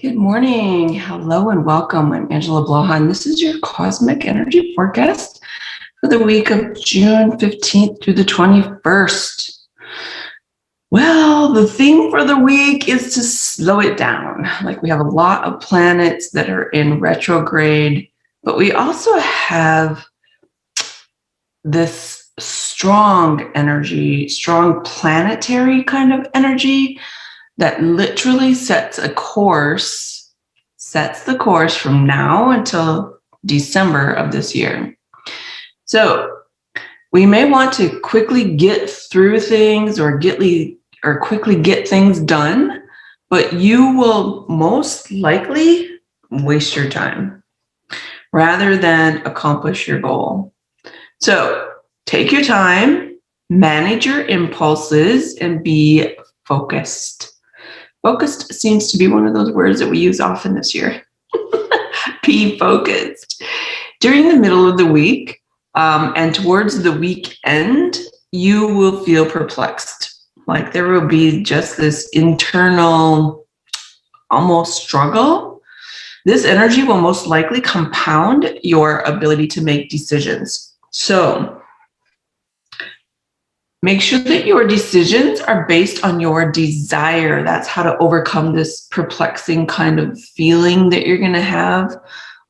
Good morning. Hello and welcome. I'm Angela Blohan. This is your cosmic energy forecast for the week of June 15th through the 21st. Well, the theme for the week is to slow it down. Like we have a lot of planets that are in retrograde, but we also have this strong energy, strong planetary kind of energy that literally sets the course from now until December of this year. So we may want to quickly get through things or quickly get things done, but you will most likely waste your time rather than accomplish your goal. So take your time, manage your impulses, and be focused. Focused seems to be one of those words that we use often this year. Be focused. During the middle of the week and towards the weekend, you will feel perplexed. Like there will be just this internal almost struggle. This energy will most likely compound your ability to make decisions. So make sure that your decisions are based on your desire. That's how to overcome this perplexing kind of feeling that you're going to have.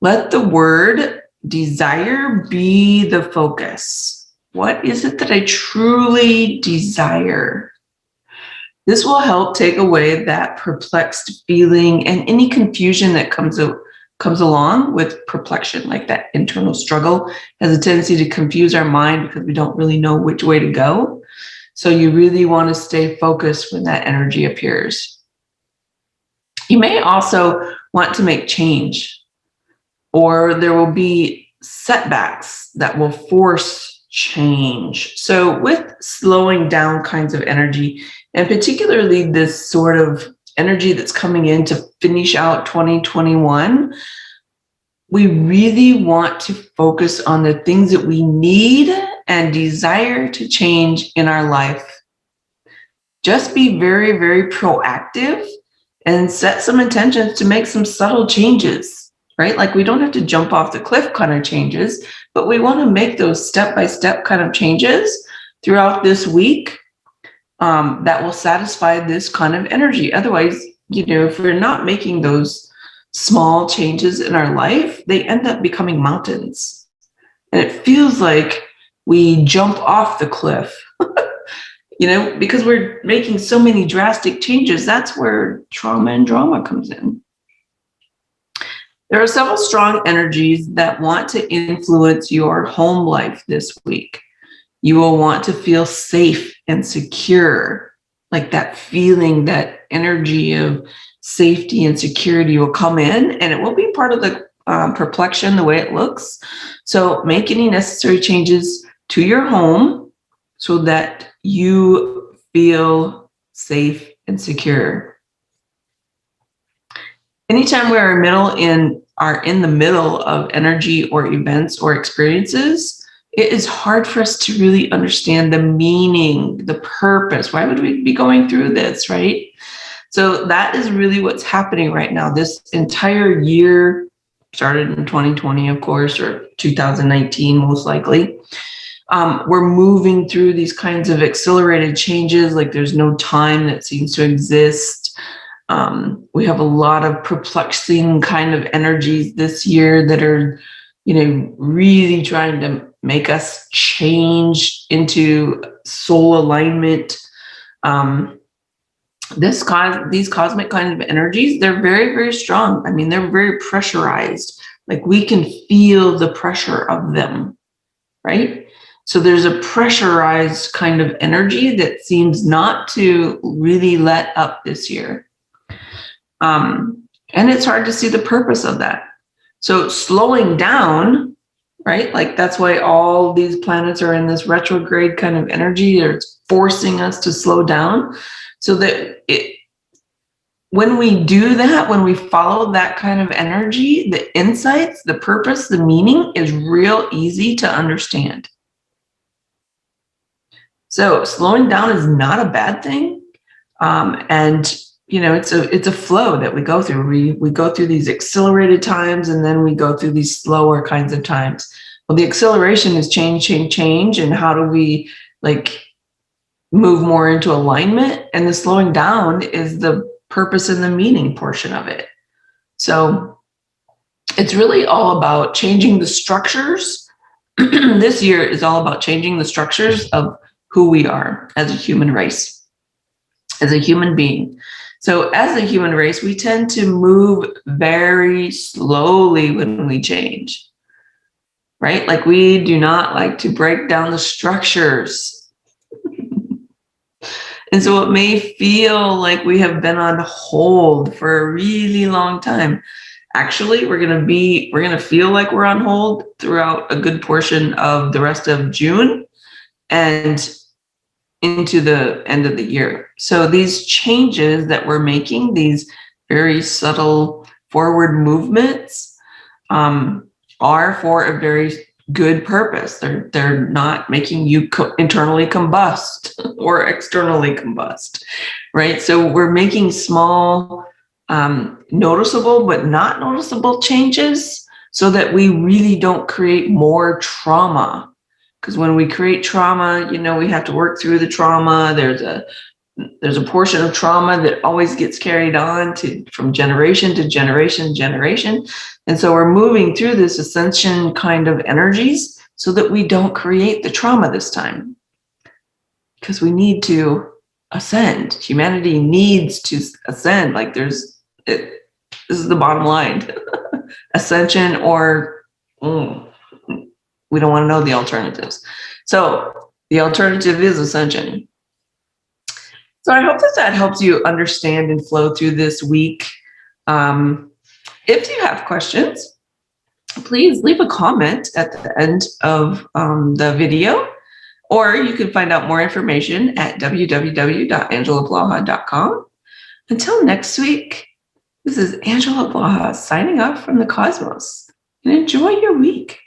Let the word desire be the focus. What is it that I truly desire? This will help take away that perplexed feeling and any confusion that comes along with perplexion, like that internal struggle has a tendency to confuse our mind because we don't really know which way to go. So you really want to stay focused when that energy appears. You may also want to make change, or there will be setbacks that will force change. So with slowing down kinds of energy, and particularly this sort of energy that's coming in to finish out 2021, we really want to focus on the things that we need and desire to change in our life. Just be very, very proactive and set some intentions to make some subtle changes, right? Like we don't have to jump off the cliff kind of changes, but we want to make those step-by-step kind of changes throughout this week that will satisfy this kind of energy. Otherwise, if we're not making those small changes in our life, they end up becoming mountains. And it feels like we jump off the cliff, because we're making so many drastic changes. That's where trauma and drama comes in. There are several strong energies that want to influence your home life this week. You will want to feel safe and secure, like that feeling, that energy of safety and security will come in, and it will be part of the perplexion, the way it looks. So make any necessary changes to your home so that you feel safe and secure. Anytime we are in the middle of energy or events or experiences, it is hard for us to really understand the meaning, the purpose. Why would we be going through this, right? So that is really what's happening right now. This entire year started in 2020, of course, or 2019, most likely. We're moving through these kinds of accelerated changes, like there's no time that seems to exist. We have a lot of perplexing kind of energies this year that are, really trying to make us change into soul alignment. These cosmic kind of energies, they're very, very strong. I mean, they're very pressurized. Like we can feel the pressure of them, right? So there's a pressurized kind of energy that seems not to really let up this year. And it's hard to see the purpose of that. So slowing down, right? Like that's why all these planets are in this retrograde kind of energy. They're forcing us to slow down so that when we do that, when we follow that kind of energy, the insights, the purpose, the meaning is real easy to understand. So slowing down is not a bad thing. And it's a flow that we go through. We go through these accelerated times, and then we go through these slower kinds of times. Well, the acceleration is change, change, change. And how do we like move more into alignment? And the slowing down is the purpose and the meaning portion of it. So it's really all about changing the structures. This year is all about changing the structures of who we are as a human race, as a human being. So as a human race, we tend to move very slowly when we change, right? Like we do not like to break down the structures. And so it may feel like we have been on hold for a really long time. Actually, we're going to feel like we're on hold throughout a good portion of the rest of June and into the end of the year. So these changes that we're making, these very subtle forward movements, are for a very good purpose. They're not making you internally combust or externally combust, right? So we're making small, noticeable but not noticeable changes so that we really don't create more trauma. Because when we create trauma, we have to work through the trauma. There's a portion of trauma that always gets carried on from generation to generation. And so we're moving through this ascension kind of energies so that we don't create the trauma this time. Because we need to ascend. Humanity needs to ascend. Like this is the bottom line. Ascension or we don't want to know the alternatives. So the alternative is ascension. So I hope that helps you understand and flow through this week. If you have questions, please leave a comment at the end of the video, or you can find out more information at www.angelablaha.com. Until next week, this is Angela Blaha signing off from the cosmos, and enjoy your week.